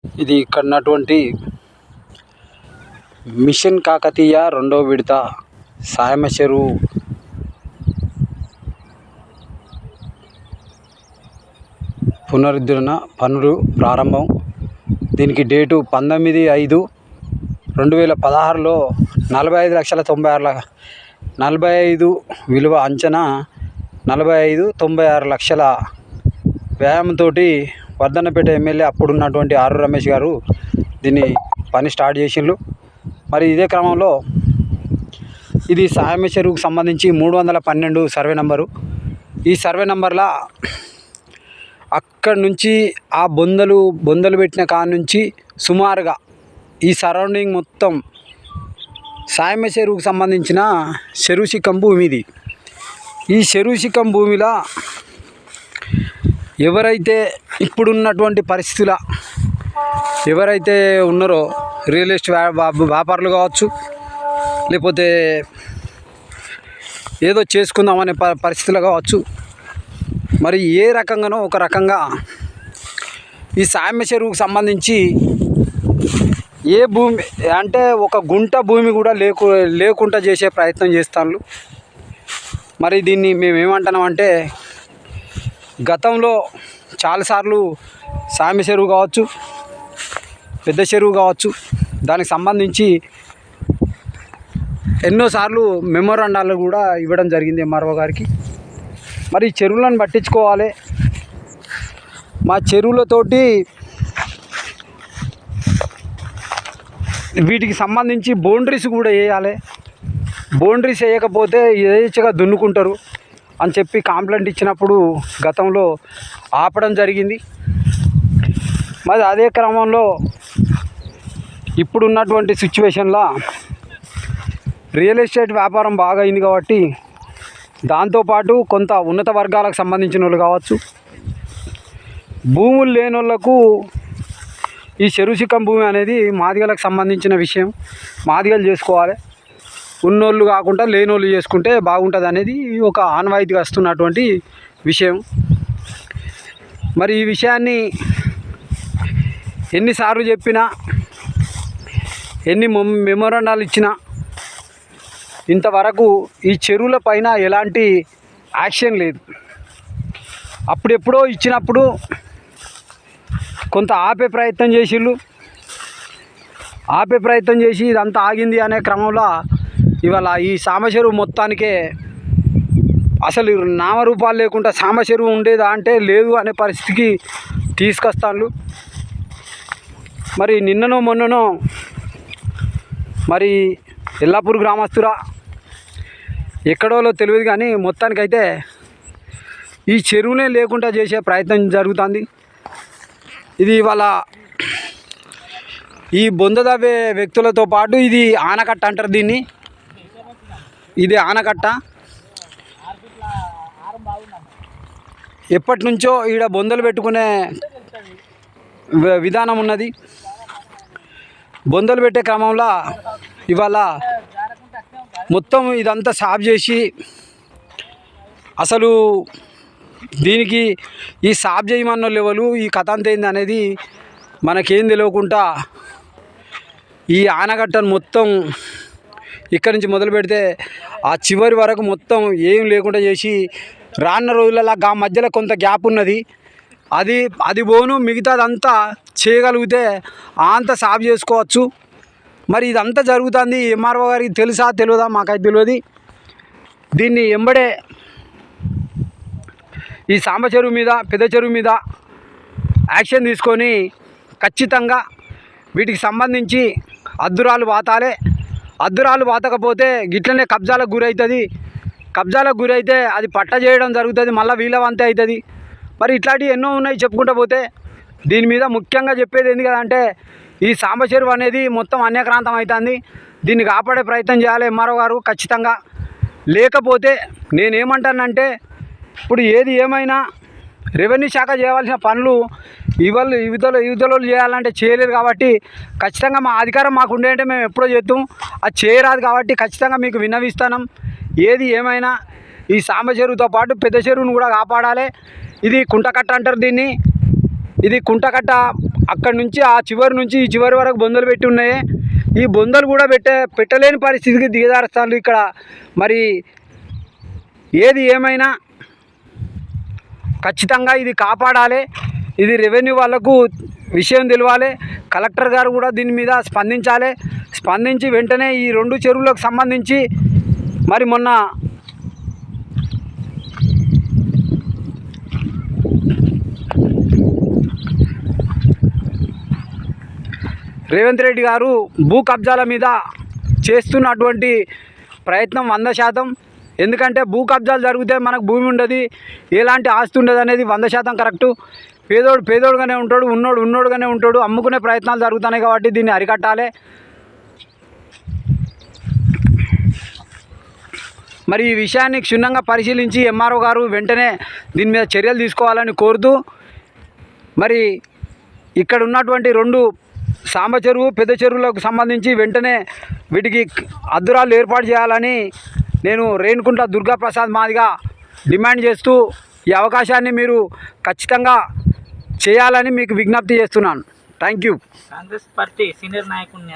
ఇది ఇక్కడ ఉన్నటువంటి మిషన్ కాకతీయ రెండో విడత సాయమ చెరువు పునరుద్ధరణ పనులు ప్రారంభం. దీనికి డేటు 19/5/2016లో 45,96,45 విలువ అంచనా 45-96 లక్షల వ్యయంతో వర్ధన్నపేట ఎమ్మెల్యే అప్పుడున్నటువంటి ఆర్ రమేష్ గారు దీన్ని పని స్టార్ట్ చేసిండ్రు. మరి ఇదే క్రమంలో ఇది సాయమ చెరువుకు సంబంధించి 312 సర్వే నంబరు. ఈ సర్వే నంబర్ల అక్కడి నుంచి ఆ బొందలు పెట్టిన కాడ నుంచి సుమారుగా ఈ సరౌండింగ్ మొత్తం సాయమ చెరువుకు సంబంధించిన చెరువు శిఖం భూమి ఇది. ఈ చెరువు శిఖం భూమిలో ఎవరైతే ఇప్పుడున్నటువంటి పరిస్థితుల ఎవరైతే ఉన్నారో రియల్ ఎస్టేట్ వ్యాపారులు కావచ్చు, లేకపోతే ఏదో చేసుకుందామనే పరిస్థితులు కావచ్చు, మరి ఏ రకంగానో ఒక రకంగా ఈ సాయమ చెరువుకు సంబంధించి ఏ భూమి అంటే ఒక గుంట భూమి కూడా లేకుండా చేసే ప్రయత్నం చేస్తాను. మరి దీన్ని మేము ఏమంటున్నామంటే, గతంలో చాలాసార్లు సాయమ చెరువు కావచ్చు, పెద్ద చెరువు కావచ్చు, దానికి సంబంధించి ఎన్నోసార్లు మెమోరాండాలు కూడా ఇవ్వడం జరిగింది ఎంఆర్ఓ గారికి. మరి ఈ చెరువులను పట్టించుకోవాలి. మా చెరువులతోటి వీటికి సంబంధించి బౌండరీస్ కూడా వేయాలి. బౌండరీస్ వేయకపోతే యథేచ్ఛగా దున్నుకుంటారు అని చెప్పి కంప్లైంట్ ఇచ్చినప్పుడు గతంలో ఆపడం జరిగింది. మరి అదే క్రమంలో ఇప్పుడున్నటువంటి సిచ్యువేషన్లో రియల్ ఎస్టేట్ వ్యాపారం బాగా అయింది కాబట్టి దాంతోపాటు కొంత ఉన్నత వర్గాలకు సంబంధించిన వాళ్ళు కావచ్చు, భూములు లేని వాళ్ళకు ఈ చెరువు శిఖం భూమి అనేది మాదిగలకు సంబంధించిన విషయం. మాదిగలు చేసుకోవాలి, ఉన్నోళ్ళు కాకుండా లేనోళ్ళు చేసుకుంటే బాగుంటుంది అనేది ఒక ఆనవాయితీగా వస్తున్నటువంటి విషయం. మరి ఈ విషయాన్ని ఎన్నిసార్లు చెప్పినా, ఎన్ని మెమోరాండాలు ఇచ్చినా ఇంతవరకు ఈ చెరువుల పైన ఎలాంటి యాక్షన్ లేదు. అప్పుడెప్పుడో ఇచ్చినప్పుడు కొంత ఆపే ప్రయత్నం చేసి ఇదంతా ఆగింది అనే క్రమంలో ఇవాళ ఈ సామ చెరువు మొత్తానికే అసలు నామరూపాలు లేకుండా సామ చెరువు ఉండేదా అంటే లేదు అనే పరిస్థితికి తీసుకొస్తాను. మరి నిన్ననో మొన్ననో మరి ఎల్లాపూర్ గ్రామస్తురా ఎక్కడోలో తెలియదు కానీ మొత్తానికైతే ఈ చెరువునే లేకుండా చేసే ప్రయత్నం జరుగుతుంది. ఇది ఇవాళ ఈ బొందదవ్వే వ్యక్తులతో పాటు ఇది ఆనకట్ట అంటారు దీన్ని. ఇది ఆనకట్ట. ఎప్పటి నుంచో ఈడ బొందలు పెట్టుకునే విధానం ఉన్నది. బొందలు పెట్టే క్రమంలో ఇవాళ మొత్తం ఇదంతా సాఫ్ చేసి అసలు దీనికి ఈ సాఫ్ చేయమన్న లెవెలు ఈ కథ అంత ఏంది అనేది మనకేం తెలియకుండా ఈ ఆనకట్టను మొత్తం ఇక్కడి నుంచి మొదలు పెడితే ఆ చివరి వరకు మొత్తం ఏం లేకుండా చేసి రానున్న రోజులలో ఆ మధ్యలో కొంత గ్యాప్ ఉన్నది, అది పోను మిగతాదంతా చేయగలిగితే అంతా సాఫ్ చేసుకోవచ్చు. మరి ఇదంతా జరుగుతుంది. ఎంఆర్ఓ గారికి తెలుసా తెలియదా మాకైతే తెలియదు. దీన్ని ఎంబడే ఈ సాంబ చెరువు మీద, పెద్ద చెరువు మీద యాక్షన్ తీసుకొని ఖచ్చితంగా వీటికి సంబంధించి అద్దురాలు పాతాలే. అద్దురాలు పాతకపోతే గిట్లనే కబ్జాలకు గురవుతుంది. కబ్జాలకు గురైతే అది పట్ట చేయడం జరుగుతుంది, మళ్ళీ వీళ్ళవంతే అవుతుంది. మరి ఇట్లాంటివి ఎన్నో ఉన్నాయి చెప్పుకుంటూ పోతే. దీని మీద ముఖ్యంగా చెప్పేది ఏంది కదంటే, ఈ సాంబ చెరువు అనేది మొత్తం అన్యక్రాంతం అవుతుంది. దీన్ని కాపాడే ప్రయత్నం చేయాలి ఎంఆర్ఓ గారు ఖచ్చితంగా. లేకపోతే నేనేమంటానంటే, ఇప్పుడు ఏది ఏమైనా రెవెన్యూ శాఖ చేయవలసిన పనులు యువతలు చేయాలంటే చేయలేరు. కాబట్టి ఖచ్చితంగా మా అధికారం మాకు ఉండే అంటే మేము ఎప్పుడో చేస్తాం. అది చేయరాదు కాబట్టి ఖచ్చితంగా మీకు విన్నవిస్తున్నాం. ఏది ఏమైనా ఈ సాంబ చెరువుతో పాటు పెద్ద చెరువును కూడా కాపాడాలి. ఇది కుంటకట్ట అంటారు దీన్ని. ఇది కుంటకట్ట అక్కడి నుంచి ఆ చివరి నుంచి ఈ చివరి వరకు బొందలు పెట్టి ఉన్నాయి. ఈ బొందలు కూడా పెట్టలేని పరిస్థితికి దిగజారుస్తారు ఇక్కడ. మరి ఏది ఏమైనా ఖచ్చితంగా ఇది కాపాడాలి. ఇది రెవెన్యూ వాళ్ళకు విషయం తెలియాలి. కలెక్టర్ గారు కూడా దీని మీద స్పందించి వెంటనే ఈ 2 చెరువులకు సంబంధించి మరి మొన్న రేవంత్ రెడ్డి గారు భూ కబ్జాల మీద చేస్తున్నటువంటి ప్రయత్నం 100%. ఎందుకంటే భూ కబ్జాలు జరిగితే మనకు భూమి ఉండదు, ఎలాంటి ఆస్తి ఉండదు అనేది 100% కరెక్టు. పేదోడుగానే ఉంటాడు, ఉన్నోడుగానే ఉంటాడు. అమ్ముకునే ప్రయత్నాలు జరుగుతున్నాయి కాబట్టి దీన్ని అరికట్టాలి. మరి ఈ విషయాన్ని క్షుణ్ణంగా పరిశీలించి ఎంఆర్ఓ గారు వెంటనే దీని మీద చర్యలు తీసుకోవాలని కోరుతూ, మరి ఇక్కడ ఉన్నటువంటి 2 సాంబ చెరువు పెద్ద చెరువులకు సంబంధించి వెంటనే వీటికి అద్దురాలు ఏర్పాటు చేయాలని నేను రేణుకుంట దుర్గాప్రసాద్ మాదిగా డిమాండ్ చేస్తూ ఈ అవకాశాన్ని మీరు ఖచ్చితంగా చేయాలని మీకు విజ్ఞప్తి చేస్తున్నాను. Thank you. Congress party senior నాయకుడిని